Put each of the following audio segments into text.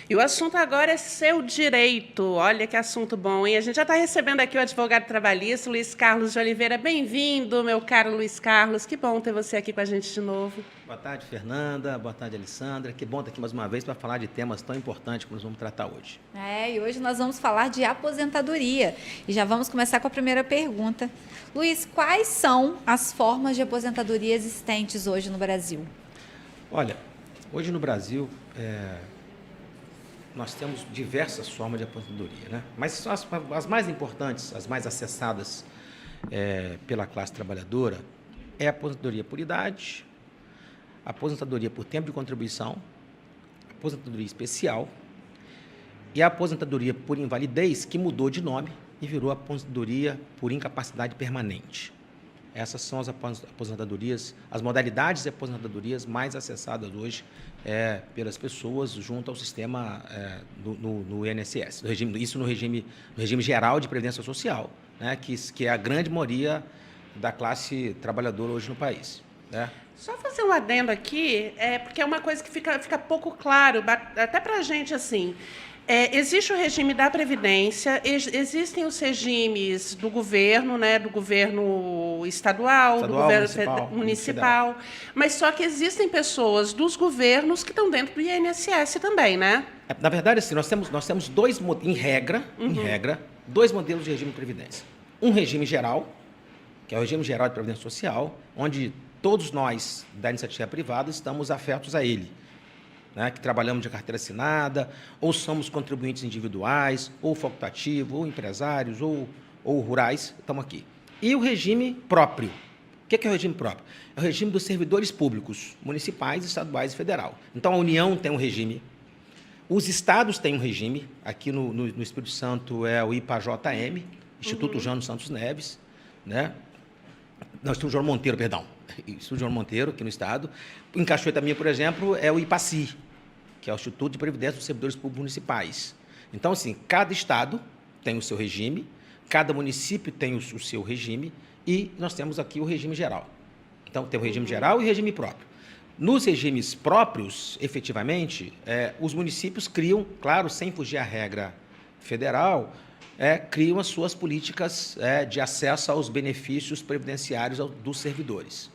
E o assunto agora é seu direito. Olha que assunto bom, hein? A gente já está recebendo aqui o advogado trabalhista, Luiz Carlos de Oliveira. Bem-vindo, meu caro Luiz Carlos. Que bom ter você aqui com a gente de novo. Boa tarde, Fernanda. Boa tarde, Alessandra. Que bom estar aqui mais uma vez para falar de temas tão importantes que nós vamos tratar hoje. E hoje nós vamos falar de aposentadoria. E já vamos começar com a primeira pergunta. Luiz, quais são as formas de aposentadoria existentes hoje no Brasil? Olha, hoje no Brasil, nós temos diversas formas de aposentadoria, né? Mas as mais importantes, as mais acessadas pela classe trabalhadora é a aposentadoria por idade, a aposentadoria por tempo de contribuição, a aposentadoria especial e a aposentadoria por invalidez, que mudou de nome e virou aposentadoria por incapacidade permanente. Essas são as aposentadorias, as modalidades de aposentadorias mais acessadas hoje pelas pessoas junto ao sistema no INSS, isso no regime geral de previdência social, né, que é a grande maioria da classe trabalhadora hoje no país, né? Só fazer um adendo aqui, porque é uma coisa que fica pouco claro, até para a gente, assim. Existe o regime da Previdência, existem os regimes do governo, né, do governo estadual, do governo municipal, mas só que existem pessoas dos governos que estão dentro do INSS também, né? Na verdade, assim, nós temos dois, em regra, dois modelos de regime de previdência. Um regime geral, que é o regime geral de previdência social, onde todos nós da iniciativa privada estamos afetos a ele, né, que trabalhamos de carteira assinada, ou somos contribuintes individuais, ou facultativo, ou empresários, ou rurais, estamos aqui. E o regime próprio. O que é o regime próprio? É o regime dos servidores públicos, municipais, estaduais e federal. Então, a União tem um regime, os estados têm um regime, aqui no Espírito Santo é o IPAJM, Instituto Jânio Santos Neves, né? Nós temos o João Monteiro, perdão. Instituto João Monteiro, aqui no estado. Em Cachoeira também, por exemplo, é o IPACI, que é o Instituto de Previdência dos Servidores Públicos Municipais. Então, assim, cada estado tem o seu regime, cada município tem o seu regime e nós temos aqui o regime geral. Então, tem o regime geral e o regime próprio. Nos regimes próprios, efetivamente, os municípios criam, claro, sem fugir à regra federal, criam as suas políticas de acesso aos benefícios previdenciários dos servidores.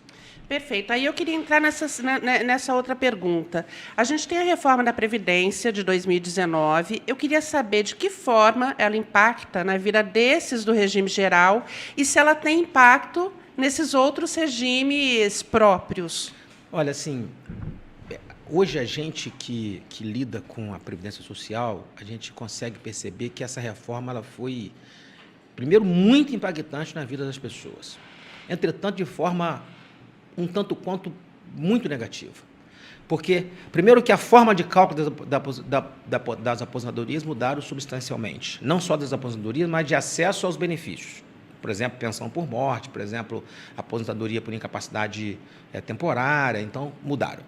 Perfeito. Aí eu queria entrar nessa outra pergunta. A gente tem a reforma da Previdência de 2019. Eu queria saber de que forma ela impacta na vida desses do regime geral e se ela tem impacto nesses outros regimes próprios. Olha, assim, hoje a gente que lida com a Previdência Social, a gente consegue perceber que essa reforma ela foi, primeiro, muito impactante na vida das pessoas. Entretanto, de forma um tanto quanto muito negativa. Porque, primeiro, que a forma de cálculo das aposentadorias mudaram substancialmente. Não só das aposentadorias, mas de acesso aos benefícios. Por exemplo, pensão por morte, por exemplo, aposentadoria por incapacidade temporária. Então, mudaram.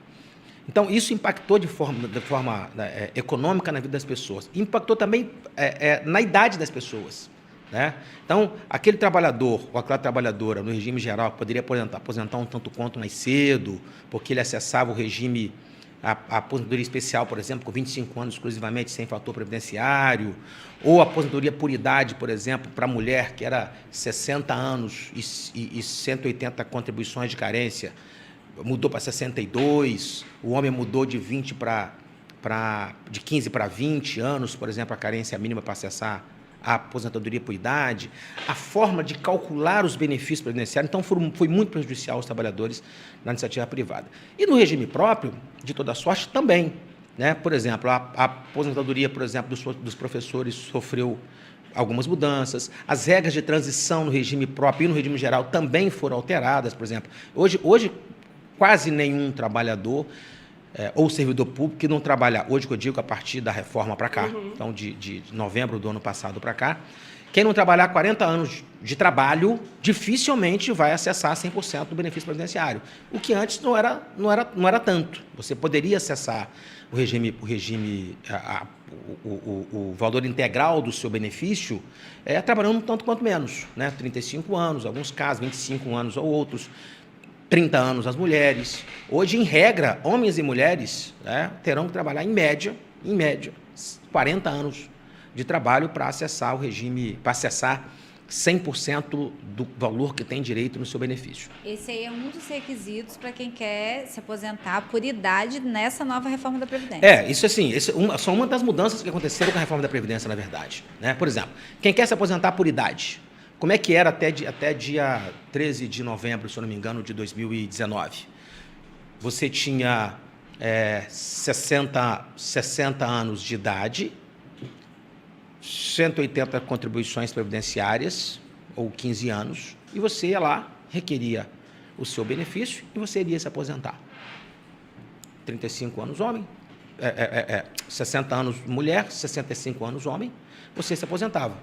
Então, isso impactou de forma econômica na vida das pessoas. Impactou também na idade das pessoas, né? Então, aquele trabalhador ou aquela trabalhadora no regime geral poderia aposentar um tanto quanto mais cedo, porque ele acessava o regime, a aposentadoria especial, por exemplo, com 25 anos exclusivamente sem fator previdenciário, ou a aposentadoria por idade, por exemplo, para a mulher que era 60 anos e 180 contribuições de carência, mudou para 62, o homem mudou de 15 para 20 anos, por exemplo, a carência mínima para acessar a aposentadoria por idade, a forma de calcular os benefícios previdenciários, então foi muito prejudicial aos trabalhadores na iniciativa privada. E no regime próprio, de toda sorte, também, né? Por exemplo, a aposentadoria, por exemplo, dos professores sofreu algumas mudanças, as regras de transição no regime próprio e no regime geral também foram alteradas, por exemplo. Hoje quase nenhum trabalhador ou servidor público que não trabalha, hoje que eu digo a partir da reforma para cá, então de novembro do ano passado para cá, quem não trabalhar 40 anos de trabalho, dificilmente vai acessar 100% do benefício previdenciário, o que antes não era tanto. Você poderia acessar o valor integral do seu benefício trabalhando um tanto quanto menos, né? 35 anos, alguns casos, 25 anos ou outros, 30 anos as mulheres. Hoje, em regra, homens e mulheres terão que trabalhar, em média, em média, 40 anos de trabalho para acessar o regime, para acessar 100% do valor que tem direito no seu benefício. Esse aí é um dos requisitos para quem quer se aposentar por idade nessa nova reforma da Previdência. Isso assim, são uma das mudanças que aconteceram com a reforma da Previdência, na verdade. Né? Por exemplo, quem quer se aposentar por idade, como é que era até dia 13 de novembro, se eu não me engano, de 2019? Você tinha 60 anos de idade, 180 contribuições previdenciárias, ou 15 anos, e você ia lá, requeria o seu benefício e você iria se aposentar. 35 anos homem, 60 anos mulher, 65 anos homem, você se aposentava.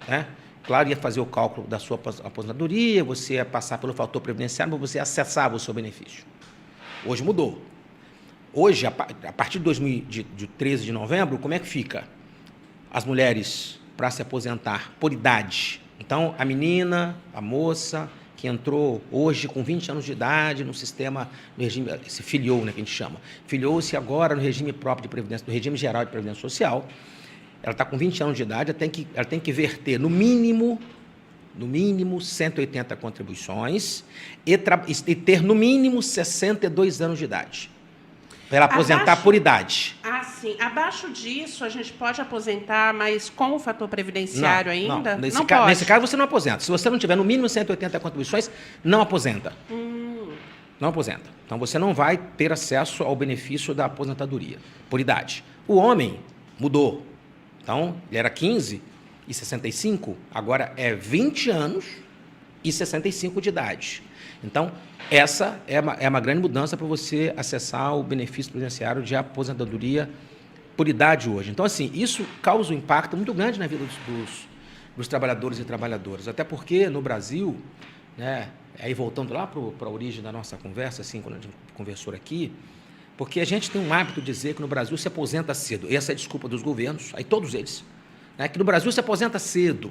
Né? Claro, ia fazer o cálculo da sua aposentadoria, você ia passar pelo fator previdenciário, mas você acessava o seu benefício. Hoje mudou. Hoje, a partir de 13 de novembro, como é que fica? As mulheres, para se aposentar por idade. Então, a menina, a moça, que entrou hoje com 20 anos de idade no sistema, no regime, se filiou, né, que a gente chama, filiou-se agora no regime próprio de previdência, do regime geral de previdência social, ela está com 20 anos de idade, ela tem que verter, no mínimo 180 contribuições e ter, no mínimo, 62 anos de idade. Para ela aposentar por idade. Sim. Abaixo disso, a gente pode aposentar, mas com o fator previdenciário ainda? Não. Não pode. Nesse caso, você não aposenta. Se você não tiver no mínimo 180 contribuições, não aposenta. Não aposenta. Então, você não vai ter acesso ao benefício da aposentadoria por idade. O homem mudou. Então, ele era 15 e 65, agora é 20 anos e 65 de idade. Então, essa é uma grande mudança para você acessar o benefício previdenciário de aposentadoria por idade hoje. Então, assim, isso causa um impacto muito grande na vida dos trabalhadores e trabalhadoras. Até porque, no Brasil, né, aí voltando lá para a origem da nossa conversa, assim, quando a gente conversou aqui, porque a gente tem um hábito de dizer que no Brasil se aposenta cedo. Essa é a desculpa dos governos, aí todos eles, né, que no Brasil se aposenta cedo.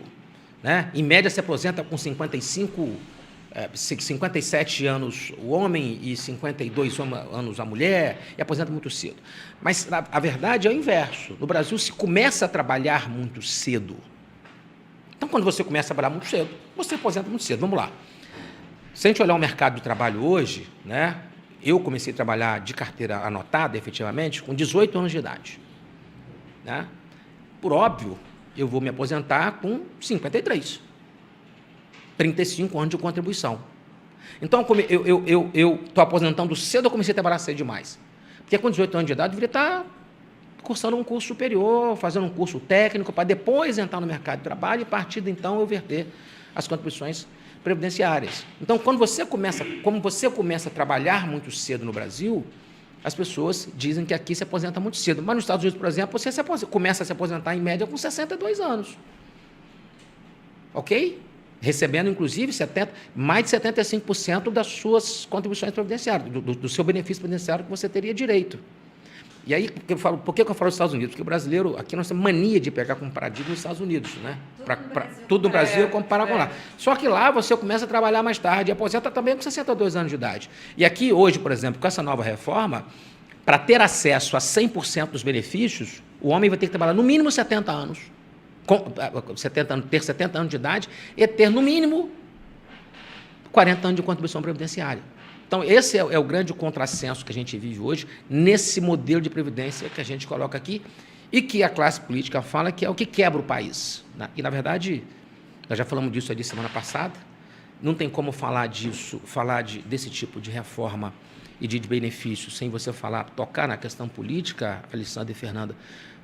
Né? Em média, se aposenta com 57 anos o homem e 52 anos a mulher, e aposenta muito cedo. Mas a verdade é o inverso. No Brasil se começa a trabalhar muito cedo. Então, quando você começa a trabalhar muito cedo, você aposenta muito cedo. Vamos lá. Se a gente olhar o mercado de trabalho hoje, né, eu comecei a trabalhar de carteira anotada, efetivamente, com 18 anos de idade. Né? Por óbvio, eu vou me aposentar com 53. 35 anos de contribuição. Então, eu estou aposentando cedo, eu comecei a trabalhar cedo demais. Porque com 18 anos de idade, eu deveria estar cursando um curso superior, fazendo um curso técnico, para depois entrar no mercado de trabalho e, a partir de então, eu verter as contribuições previdenciárias. Então, como você começa a trabalhar muito cedo no Brasil, as pessoas dizem que aqui se aposenta muito cedo. Mas nos Estados Unidos, por exemplo, você começa a se aposentar, em média, com 62 anos. Ok? Recebendo, inclusive, mais de 75% das suas contribuições previdenciárias, do seu benefício previdenciário que você teria direito. E aí, por que eu falo dos Estados Unidos? Porque o brasileiro, aqui nós temos mania de pegar como paradigma os Estados Unidos, né? Tudo no Brasil comparar com lá. Só que lá você começa a trabalhar mais tarde e aposenta também com 62 anos de idade. E aqui hoje, por exemplo, com essa nova reforma, para ter acesso a 100% dos benefícios, o homem vai ter que trabalhar no mínimo 70 anos. Ter 70 anos de idade e ter, no mínimo, 40 anos de contribuição previdenciária. Então, esse é o grande contrassenso que a gente vive hoje, nesse modelo de previdência que a gente coloca aqui, e que a classe política fala que é o que quebra o país. E, na verdade, nós já falamos disso ali semana passada, não tem como falar desse tipo de reforma e de benefício sem você tocar na questão política, Alessandra e Fernanda,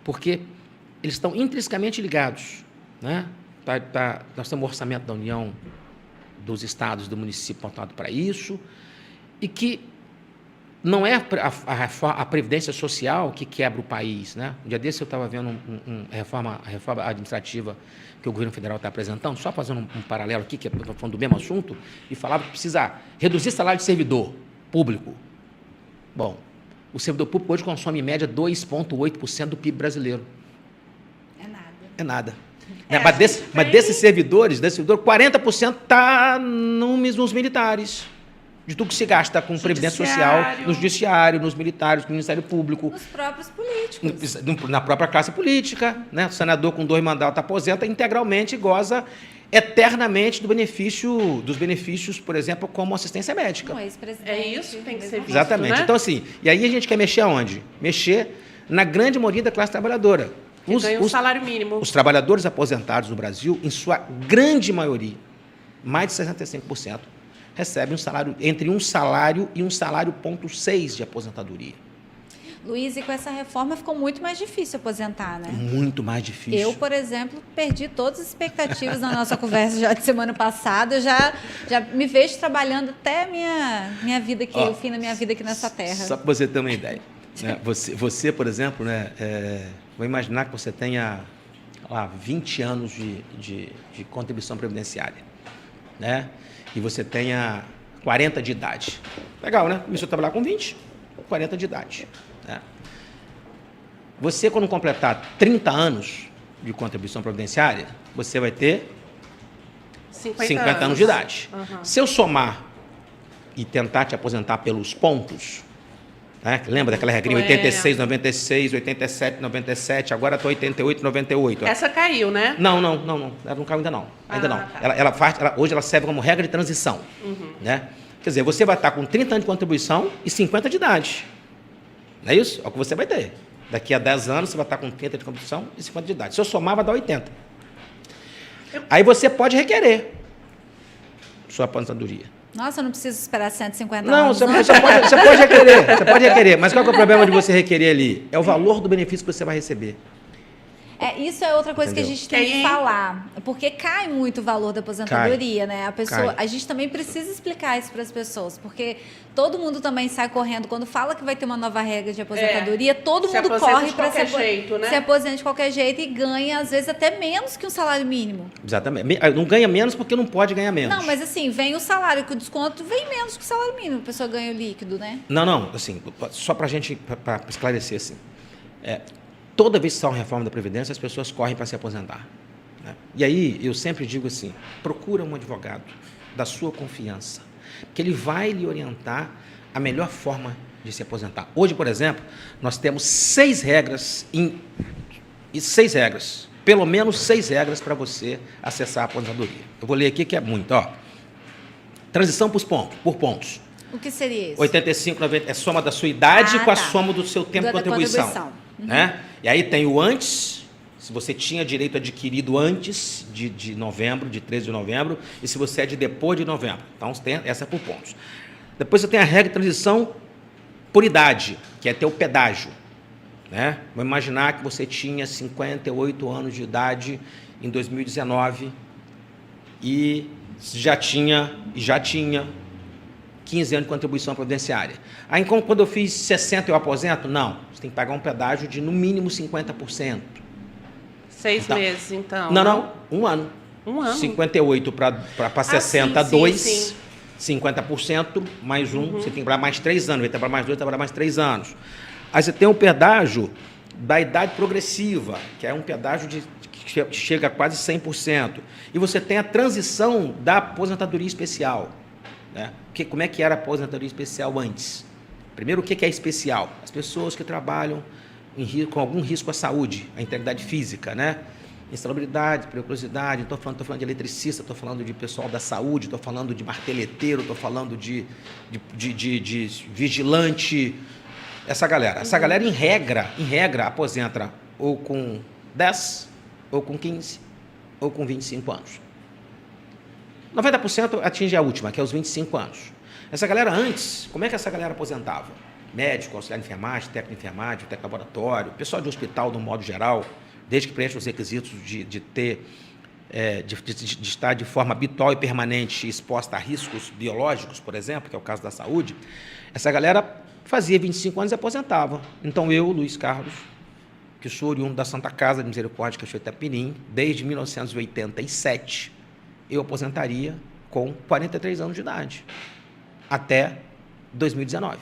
porque eles estão intrinsecamente ligados. Né? Nós temos o orçamento da União, dos estados, do município voltado para isso, e que não é a previdência social que quebra o país. Né? Um dia desse eu estava vendo a reforma administrativa que o governo federal está apresentando, só fazendo um paralelo aqui, que estou falando do mesmo assunto, e falava que precisa reduzir salário de servidor público. Bom, o servidor público hoje consome, em média, 2,8% do PIB brasileiro. É nada. Mas desses servidores, 40% está nos militares. de tudo que se gasta com previdência social, no judiciário, nos militares, no Ministério Público. Nos próprios políticos. Na própria classe política, né? O senador com 2 mandatos aposenta integralmente e goza eternamente dos benefícios, por exemplo, como assistência médica. Um ex-presidente. É isso que tem que ser visto, Exatamente. né? Então, assim, e aí a gente quer mexer aonde? Mexer na grande maioria da classe trabalhadora. Que ganha um salário mínimo. Os trabalhadores aposentados no Brasil, em sua grande maioria, mais de 65%, recebem um salário entre um salário e um salário 0,6 de aposentadoria. Luiz, e com essa reforma ficou muito mais difícil aposentar, né? Muito mais difícil. Eu, por exemplo, perdi todas as expectativas na nossa conversa já de semana passada. Eu já me vejo trabalhando até minha vida aqui, o fim da minha vida aqui nessa terra. Só para você ter uma ideia. Né? Você, por exemplo, né, vou imaginar que você tenha lá, 20 anos de contribuição previdenciária, né? E você tenha 40 de idade. Legal, né? Começou a trabalhar com 20, 40 de idade. Né? Você, quando completar 30 anos de contribuição previdenciária, você vai ter 50 anos de idade. Uhum. Se eu somar e tentar te aposentar pelos pontos, né? Lembra daquela regrinha 86, 96, 87, 97, agora estou 88, 98. Essa caiu, né? Não. Ela não caiu ainda não. Ainda não. Tá. Hoje ela serve como regra de transição. Né? Quer dizer, você vai estar com 30 anos de contribuição e 50 de idade. Não é isso? É o que você vai ter. Daqui a 10 anos você vai estar com 30 de contribuição e 50 de idade. Se eu somar, vai dar 80. Aí você pode requerer sua aposentadoria. Nossa, eu não preciso esperar 150 Não, anos. você pode requerer. Você pode requerer. Mas qual que é o problema de você requerer ali? É o valor do benefício que você vai receber. Isso é outra coisa Entendeu? que a gente tem que falar, porque cai muito o valor da aposentadoria, né? A gente também precisa explicar isso para as pessoas, porque todo mundo também sai correndo quando fala que vai ter uma nova regra de aposentadoria, todo mundo corre para se aposentar de qualquer jeito e ganha às vezes até menos que um salário mínimo. Exatamente. Não ganha menos porque não pode ganhar menos. Não, mas assim, vem o salário, que o desconto vem menos que o salário mínimo, a pessoa ganha o líquido, né? Não, assim, só para a gente esclarecer assim. Toda vez que sai uma reforma da Previdência, as pessoas correm para se aposentar. Né? E aí, eu sempre digo assim, procura um advogado da sua confiança, que ele vai lhe orientar a melhor forma de se aposentar. Hoje, por exemplo, nós temos 6 regras, pelo menos 6 regras para você acessar a aposentadoria. Eu vou ler aqui que é muito. Transição por pontos. O que seria isso? 85, 90, é a soma da sua idade com a soma do seu tempo de contribuição. Né? E aí tem o antes, se você tinha direito adquirido antes de novembro, de 13 de novembro, e se você é de depois de novembro. Então, tem essa por pontos. Depois você tem a regra de transição por idade, que é ter o pedágio. Né? Vamos imaginar que você tinha 58 anos de idade em 2019 e já tinha 15 anos de contribuição previdenciária. Aí, quando eu fiz 60, eu aposento? Não. Você tem que pagar um pedágio de, no mínimo, 50%. 6 meses, então. Não. Um ano. 58 para 60, sim, 2. sim. 50% mais um. Você tem que trabalhar mais 3 anos. Vai trabalhar mais 2, trabalhar mais 3 anos. Aí você tem o pedágio da idade progressiva, que é um pedágio que chega a quase 100%. E você tem a transição da aposentadoria especial. Né? Como é que era a aposentadoria especial antes? Primeiro, o que é especial? As pessoas que trabalham com algum risco à saúde, à integridade física, né? Insalubridade, periculosidade, estou falando de eletricista, estou falando de pessoal da saúde, estou falando de marteleteiro, estou falando de vigilante. Essa galera, em regra, aposenta ou com 10, ou com 15, ou com 25 anos. 90% atinge a última, que é os 25 anos. Essa galera antes, como é que essa galera aposentava? Médico, auxiliar de enfermagem, técnico de enfermagem, técnico de laboratório, pessoal de hospital, de um modo geral, desde que preencha os requisitos de estar de forma habitual e permanente exposta a riscos biológicos, por exemplo, que é o caso da saúde, essa galera fazia 25 anos e aposentava. Então eu, Luiz Carlos, que sou oriundo da Santa Casa de Misericórdia, Cachoeira de Itapirim, desde 1987, eu aposentaria com 43 anos de idade, até 2019.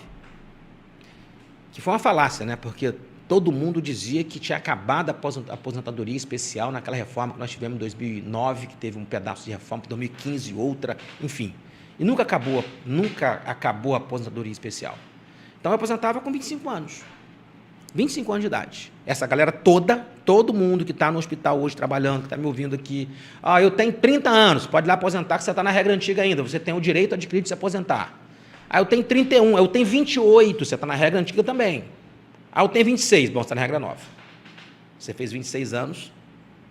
Que foi uma falácia, né? Porque todo mundo dizia que tinha acabado a aposentadoria especial naquela reforma que nós tivemos em 2009, que teve um pedaço de reforma, em 2015, outra, enfim. E nunca acabou a aposentadoria especial. Então, eu aposentava com 25 anos. 25 anos de idade. Essa galera toda, todo mundo que está no hospital hoje trabalhando, que está me ouvindo aqui, eu tenho 30 anos, pode ir lá aposentar, que você está na regra antiga ainda, você tem o direito adquirido de se aposentar. Eu tenho 31, eu tenho 28, você está na regra antiga também. Eu tenho 26, bom, você está na regra nova. Você fez 26 anos,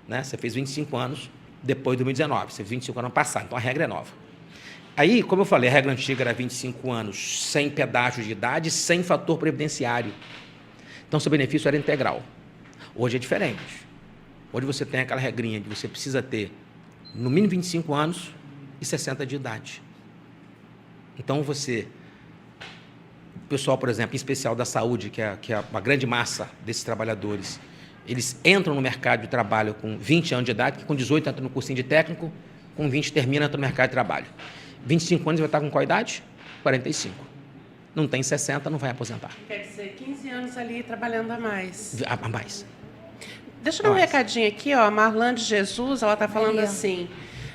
né? Você fez 25 anos depois de 2019, você fez 25 anos passado, então a regra é nova. Aí, como eu falei, a regra antiga era 25 anos, sem pedágio de idade, sem fator previdenciário. Então, seu benefício era integral. Hoje é diferente. Hoje você tem aquela regrinha de você precisa ter no mínimo 25 anos e 60 de idade. Então, o pessoal, por exemplo, em especial da saúde, que é uma grande massa desses trabalhadores, eles entram no mercado de trabalho com 20 anos de idade, que com 18 entra no cursinho de técnico, com 20 termina, entra no mercado de trabalho. 25 anos vai estar com qual idade? 45. Não tem 60, não vai aposentar. Quer dizer, 15 anos ali trabalhando a mais. A mais. Deixa eu dar um recadinho aqui, ó. A Marlane de Jesus, ela está falando assim: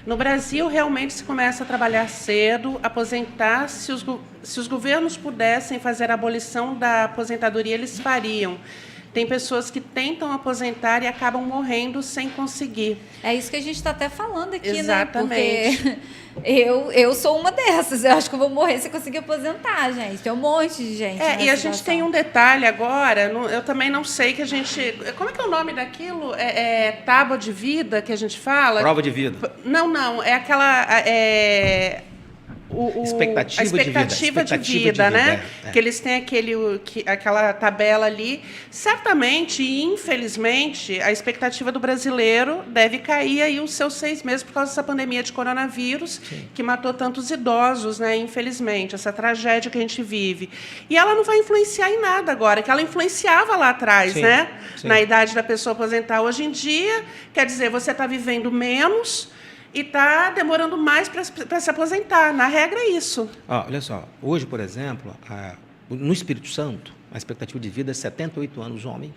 no Brasil, realmente se começa a trabalhar cedo, aposentar. Se os governos pudessem fazer a abolição da aposentadoria, eles fariam. Tem pessoas que tentam aposentar e acabam morrendo sem conseguir. É isso que a gente está até falando aqui, exatamente, né? Porque eu sou uma dessas. Eu acho que eu vou morrer sem conseguir aposentar, gente. Tem um monte de gente. E a gente tem um detalhe agora, eu também não sei que a gente... Como é que é o nome daquilo? Tábua de vida que a gente fala? Prova de vida. Não. É aquela... expectativa de vida, né? Que eles têm aquela tabela ali. Certamente e infelizmente, a expectativa do brasileiro deve cair aí os seus 6 meses por causa dessa pandemia de coronavírus, sim, que matou tantos idosos, né? Infelizmente, essa tragédia que a gente vive. E ela não vai influenciar em nada agora, que ela influenciava lá atrás, sim, né? Sim. Na idade da pessoa aposentar. Hoje em dia, quer dizer, você está vivendo menos e está demorando mais para se aposentar. Na regra, é isso. Olha só, hoje, por exemplo, no Espírito Santo, a expectativa de vida é 78 anos homem,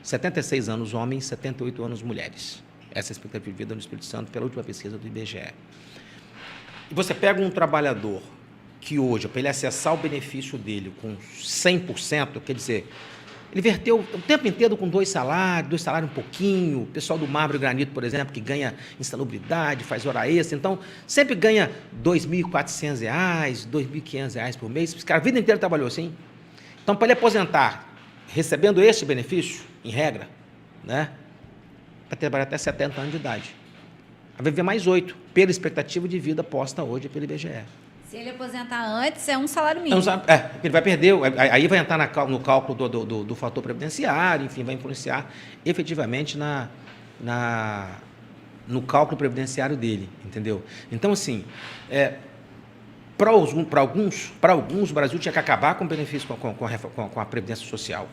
76 anos homens, 78 anos mulheres. Essa é a expectativa de vida no Espírito Santo, pela última pesquisa do IBGE. E você pega um trabalhador que hoje, para ele acessar o benefício dele com 100%, quer dizer, ele verteu o tempo inteiro com 2 salários um pouquinho. O pessoal do mármore e granito, por exemplo, que ganha insalubridade, faz hora extra. Então, sempre ganha R$ 2.400, R$ 2.500 por mês. Esse cara a vida inteira trabalhou assim. Então, para ele aposentar, recebendo esse benefício, em regra, né, para trabalhar até 70 anos de idade. Vai viver mais 8, pela expectativa de vida posta hoje pelo IBGE. Se ele aposentar antes, é um salário mínimo. Ele vai perder, aí vai entrar no cálculo do fator previdenciário, enfim, vai influenciar efetivamente no cálculo previdenciário dele, entendeu? Então, assim, para alguns, o Brasil tinha que acabar com o benefício com a Previdência Social.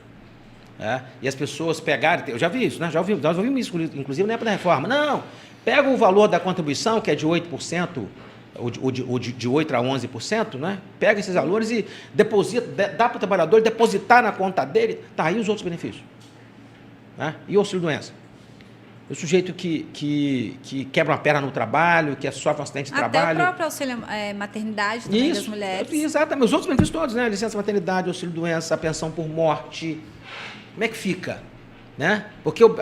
E as pessoas pegaram, eu já vi isso, né? Nós ouvimos isso, inclusive na época da reforma. Não, pega o valor da contribuição, que é de 8%, ou de 8% a 11%, né? Pega esses valores e deposita, dá para o trabalhador depositar na conta dele, tá aí os outros benefícios. Né? E o auxílio-doença? O sujeito que quebra uma perna no trabalho, que sofre um acidente de trabalho. Até o próprio auxílio maternidade também das mulheres. Exatamente, os outros benefícios todos, né? Licença maternidade, auxílio-doença, a pensão por morte. Como é que fica? Né? Porque o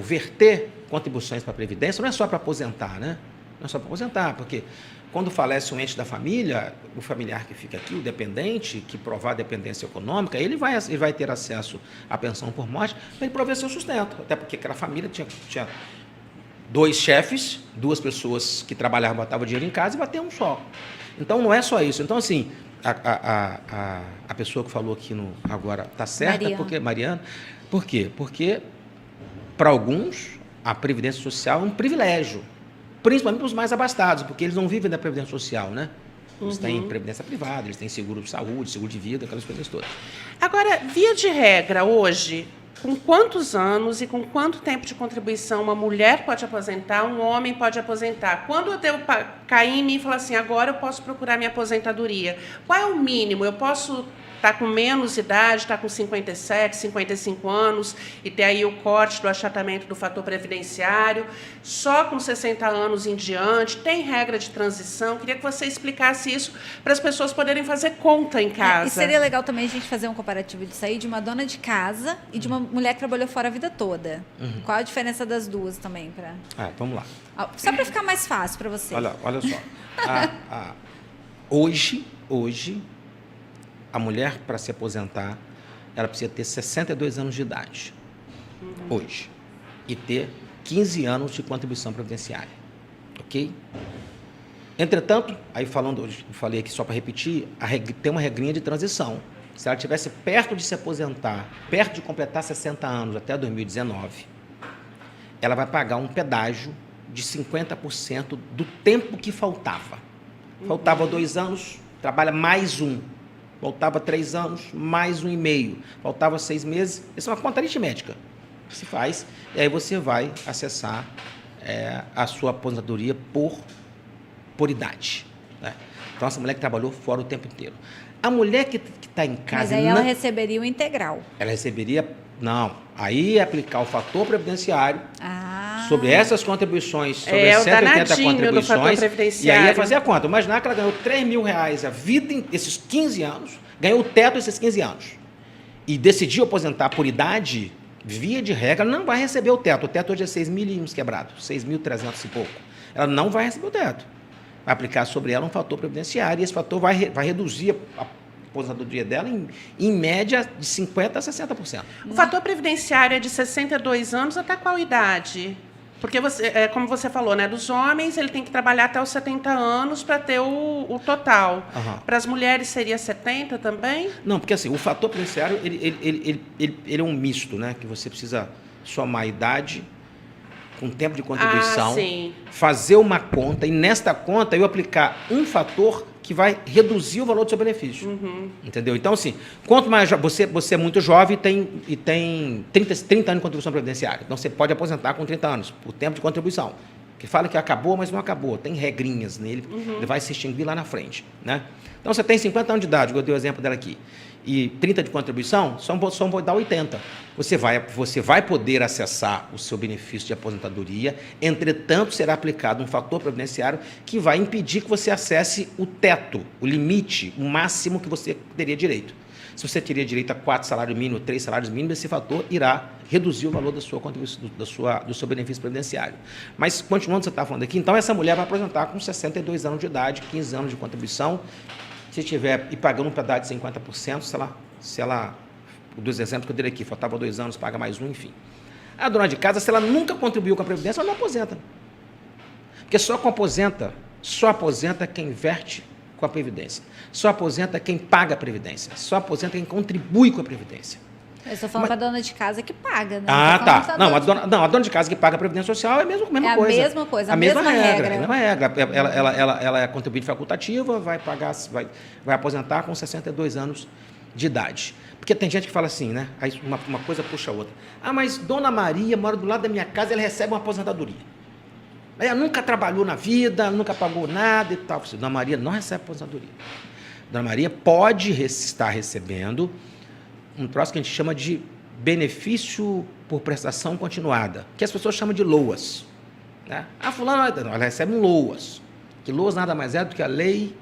verter contribuições para a Previdência não é só para aposentar, né? Não é só para aposentar, porque quando falece um ente da família, o familiar que fica aqui, o dependente, que provar dependência econômica, ele vai ter acesso à pensão por morte para ele prover seu sustento. Até porque aquela família tinha 2 chefes, 2 pessoas que trabalhavam, botavam dinheiro em casa e bater um só. Então, não é só isso. Então, assim, a pessoa que falou aqui agora está certa, Mariana. Por quê? Porque, para alguns, a Previdência Social é um privilégio. Principalmente para os mais abastados, porque eles não vivem da Previdência Social, né? Eles têm previdência privada, eles têm seguro de saúde, seguro de vida, aquelas coisas todas. Agora, via de regra, hoje, com quantos anos e com quanto tempo de contribuição uma mulher pode aposentar, um homem pode aposentar? Quando eu devo cair em mim e falar assim, agora eu posso procurar minha aposentadoria, qual é o mínimo? Eu posso está com menos idade, está com 57, 55 anos, e ter aí o corte do achatamento do fator previdenciário, só com 60 anos em diante, tem regra de transição. Queria que você explicasse isso para as pessoas poderem fazer conta em casa. E seria legal também a gente fazer um comparativo disso aí de uma dona de casa e de uma mulher que trabalhou fora a vida toda. Qual a diferença das duas também? Vamos lá. Só para ficar mais fácil para você. Olha só. Hoje, a mulher, para se aposentar, ela precisa ter 62 anos de idade. Hoje. E ter 15 anos de contribuição previdenciária. Ok? Entretanto, aí eu falei aqui só para repetir, tem uma regrinha de transição. Se ela estivesse perto de se aposentar, perto de completar 60 anos até 2019, ela vai pagar um pedágio de 50% do tempo que faltava. Faltava 2 anos, trabalha mais um. Faltava 3 anos, mais 1,5. Faltava 6 meses. Isso é uma conta aritmética que se faz. E aí você vai acessar a sua aposentadoria por idade. Né? Então, essa mulher que trabalhou fora o tempo inteiro. A mulher que está em casa... Mas aí ela receberia o integral. Ela receberia... Não. Aí é aplicar o fator previdenciário sobre essas contribuições, sobre as 180 contribuições, e aí ia fazer a conta. Imaginar que ela ganhou R$3.000 a vida, esses 15 anos, ganhou o teto esses 15 anos, e decidiu aposentar por idade, via de regra, ela não vai receber o teto. O teto hoje é 6.000 quebrado, 6.300 e pouco. Ela não vai receber o teto. Vai aplicar sobre ela um fator previdenciário, e esse fator vai reduzir a aposentadoria dela em média de 50% a 60%. O fator previdenciário é de 62 anos até qual idade? Porque, como você falou, né, dos homens, ele tem que trabalhar até os 70 anos para ter o total. Para as mulheres seria 70 também? Não, porque assim, o fator previdenciário ele é um misto, né? Que você precisa somar a idade com tempo de contribuição, fazer uma conta, e nesta conta eu aplicar um fator que vai reduzir o valor do seu benefício. Entendeu? Então, assim, quanto mais você é muito jovem e tem 30 anos de contribuição previdenciária. Então, você pode aposentar com 30 anos, por tempo de contribuição. Que fala que acabou, mas não acabou. Tem regrinhas nele, ele vai se extinguir lá na frente. Né? Então, você tem 50 anos de idade, eu dei o exemplo dela aqui, e 30 de contribuição, só vou dar 80. Você vai poder acessar o seu benefício de aposentadoria, entretanto, será aplicado um fator previdenciário que vai impedir que você acesse o teto, o limite, o máximo que você teria direito. Se você teria direito a 4 salários mínimos, 3 salários mínimos, esse fator irá reduzir o valor da sua contribuição, do seu benefício previdenciário. Mas, continuando o que você está falando aqui, então essa mulher vai aposentar com 62 anos de idade, 15 anos de contribuição. Se tiver e pagando um pedágio de 50%, se ela, dos exemplos que eu dei aqui, faltava 2 anos, paga mais um, enfim. A dona de casa, se ela nunca contribuiu com a Previdência, ela não aposenta. Porque só aposenta quem inverte com a Previdência. Só aposenta quem paga a Previdência. Só aposenta quem contribui com a Previdência. Eu estou falando para a dona de casa que paga, né? Tá. Não, a dona de casa que paga a Previdência Social é a mesma coisa. É a mesma coisa, a mesma regra. A mesma regra. Ela é contribuinte facultativa, vai aposentar com 62 anos de idade. Porque tem gente que fala assim, né? Aí uma coisa puxa a outra. Mas Dona Maria mora do lado da minha casa, ela recebe uma aposentadoria. Ela nunca trabalhou na vida, nunca pagou nada e tal. Dona Maria não recebe aposentadoria. Dona Maria pode estar recebendo um troço que a gente chama de benefício por prestação continuada, que as pessoas chamam de LOAS. Né? Fulana, ela recebe um LOAS, que LOAS nada mais é do que a Lei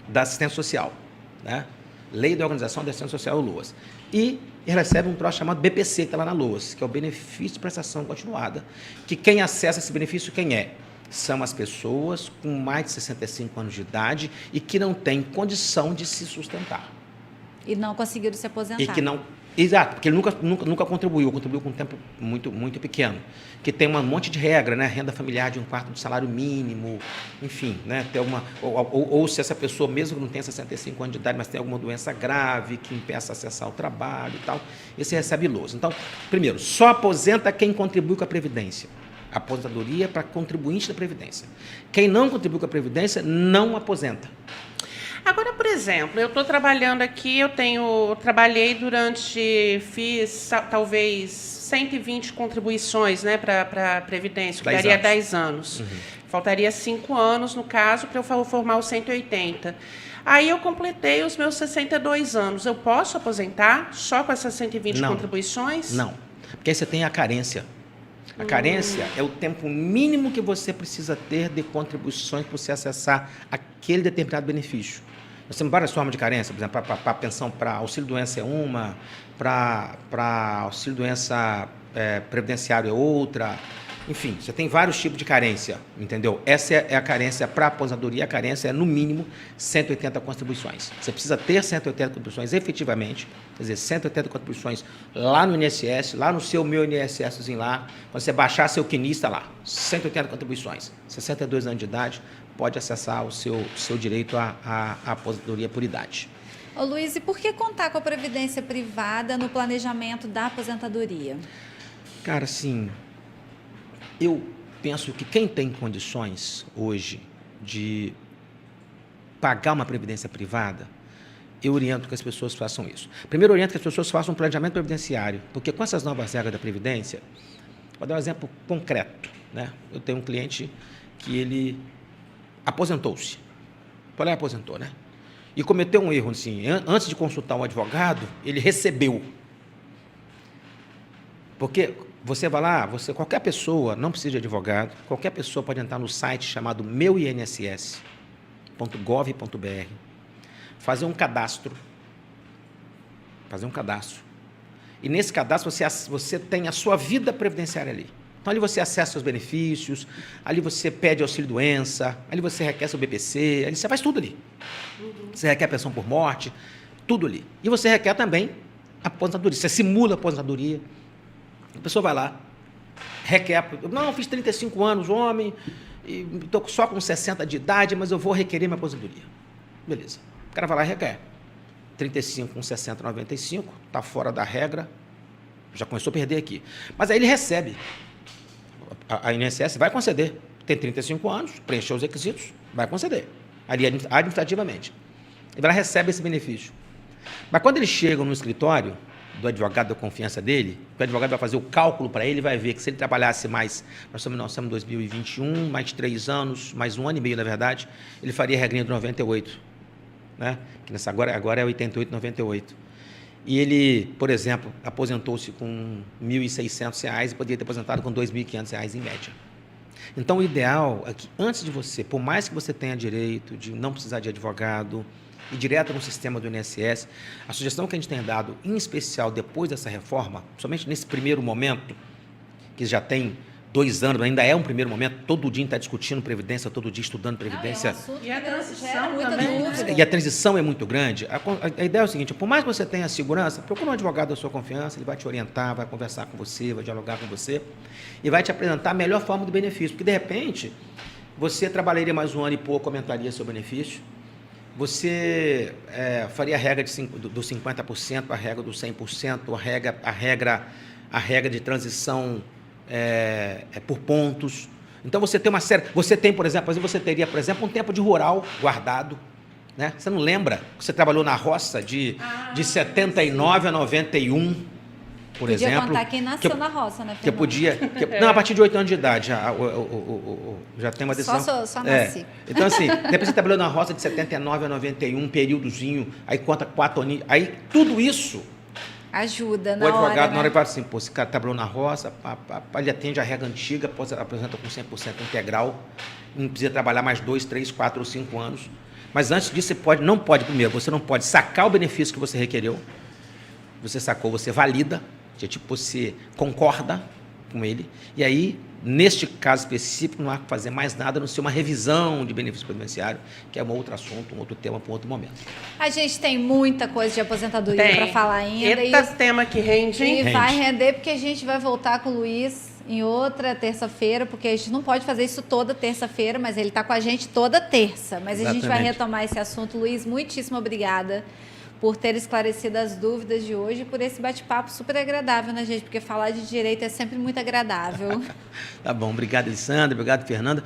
da Assistência Social. Né? Lei da Organização da Assistência Social, LOAS. E recebe um troço chamado BPC, que está lá na LOAS, que é o benefício de prestação continuada, que quem acessa esse benefício, quem é? São as pessoas com mais de 65 anos de idade e que não têm condição de se sustentar. E não conseguiram se aposentar. E que não... Exato, porque ele nunca contribuiu com um tempo muito, muito pequeno. Que tem um monte de regra, né? Renda familiar de 1/4 do salário mínimo, enfim, né? Tem alguma, ou se essa pessoa, mesmo que não tenha 65 anos de idade, mas tem alguma doença grave que impeça acessar o trabalho e tal, esse recebe LOAS. Então, primeiro, só aposenta quem contribui com a Previdência. A aposentadoria para contribuinte da Previdência. Quem não contribui com a Previdência não aposenta. Agora, por exemplo, eu estou trabalhando aqui, fiz talvez 120 contribuições, né, para a Previdência, que daria 10 anos. Faltaria 5 anos, no caso, para eu formar os 180. Aí eu completei os meus 62 anos. Eu posso aposentar só com essas 120 Não. contribuições? Não, porque aí você tem a carência. A carência é o tempo mínimo que você precisa ter de contribuições para você acessar aquele determinado benefício. Nós temos várias formas de carência, por exemplo, para pensão, para auxílio-doença é uma, para auxílio-doença previdenciário é outra. Enfim, você tem vários tipos de carência, entendeu? Essa é a carência para a aposentadoria, a carência é, no mínimo, 180 contribuições. Você precisa ter 180 contribuições efetivamente, quer dizer, 180 contribuições lá no INSS, lá no seu meu INSSzinho lá, quando você baixar seu quinista lá, 180 contribuições, 62 anos de idade, pode acessar o seu direito à aposentadoria por idade. Ô Luiz, e por que contar com a previdência privada no planejamento da aposentadoria? Cara, assim, eu penso que quem tem condições hoje de pagar uma previdência privada, eu oriento que as pessoas façam isso. Primeiro, oriento que as pessoas façam um planejamento previdenciário, porque com essas novas regras da Previdência, vou dar um exemplo concreto, né? Eu tenho um cliente que ele aposentou-se. Qual é? Aposentou, né? E cometeu um erro, assim, antes de consultar um advogado, ele recebeu. Porque você vai lá, qualquer pessoa, não precisa de advogado, qualquer pessoa pode entrar no site chamado meuinss.gov.br, fazer um cadastro. E nesse cadastro você tem a sua vida previdenciária ali. Então, ali você acessa os benefícios, ali você pede auxílio-doença, ali você requer seu BPC, ali você faz tudo ali. Você requer pensão por morte, tudo ali. E você requer também a aposentadoria, você simula a aposentadoria. A pessoa vai lá, requer, não, fiz 35 anos, homem, estou só com 60 de idade, mas eu vou requerer minha aposentadoria. Beleza. O cara vai lá e requer. 35 com 60, 95, está fora da regra, já começou a perder aqui. Mas aí ele recebe. A INSS vai conceder. Tem 35 anos, preencheu os requisitos, vai conceder. Ali administrativamente. Ele vai lá, recebe esse benefício. Mas quando ele chega no escritório do advogado da confiança dele, o advogado vai fazer o cálculo para ele, vai ver que se ele trabalhasse mais, nós estamos em 2021, mais 3 anos, mais 1 ano e meio, na verdade, ele faria a regrinha do 98, né? Agora é 88, 98. E ele, por exemplo, aposentou-se com R$ 1.600 e poderia ter aposentado com R$ 2.500 em média. Então, o ideal é que, antes de você, por mais que você tenha direito de não precisar de advogado, e direto no sistema do INSS, a sugestão que a gente tem dado, em especial depois dessa reforma, somente nesse primeiro momento, que já tem 2 anos, ainda é um primeiro momento, todo dia está discutindo Previdência, todo dia estudando Previdência. E a transição gera muita também. dúvida. E a transição é muito grande. A ideia é o seguinte, por mais que você tenha segurança, procura um advogado da sua confiança, ele vai te orientar, vai conversar com você, vai dialogar com você, e vai te apresentar a melhor forma do benefício, porque, de repente, você trabalharia mais 1 ano e pouco, aumentaria seu benefício, você faria a regra do 50%, a regra do 100%, a regra de transição por pontos. Então, você tem uma série... Você tem, por exemplo, você teria, por exemplo, um tempo de rural guardado, né? Você não lembra que você trabalhou na roça de 79 a 91, por exemplo. Podia contar quem nasceu na roça, né, Fernando? Não, a partir de 8 anos de idade já tem uma decisão. Só nasci. Então, assim, depois você trabalhou na roça de 79 a 91, um períodozinho, aí conta 4 aninhos, aí tudo isso... Ajuda O advogado, hora, na hora, ele fala assim, esse cara trabalhou na roça, ele atende a regra antiga, apresenta com 100% integral, não precisa trabalhar mais 2, 3, 4 ou 5 anos. Mas antes disso, você não pode sacar o benefício que você requereu, você sacou, você valida, você concorda com ele, e aí, neste caso específico, não há que fazer mais nada, a não ser uma revisão de benefício previdenciário, que é um outro assunto, um outro tema para um outro momento. A gente tem muita coisa de aposentadoria para falar ainda. Eita, tema que rende, hein? E vai render, porque a gente vai voltar com o Luiz em outra terça-feira, porque a gente não pode fazer isso toda terça-feira, mas ele está com a gente toda terça. Mas a gente vai retomar esse assunto. Luiz, muitíssimo obrigada por ter esclarecido as dúvidas de hoje e por esse bate-papo super agradável, né, gente? Porque falar de direito é sempre muito agradável. Tá bom, obrigado, Alessandra, obrigado, Fernanda.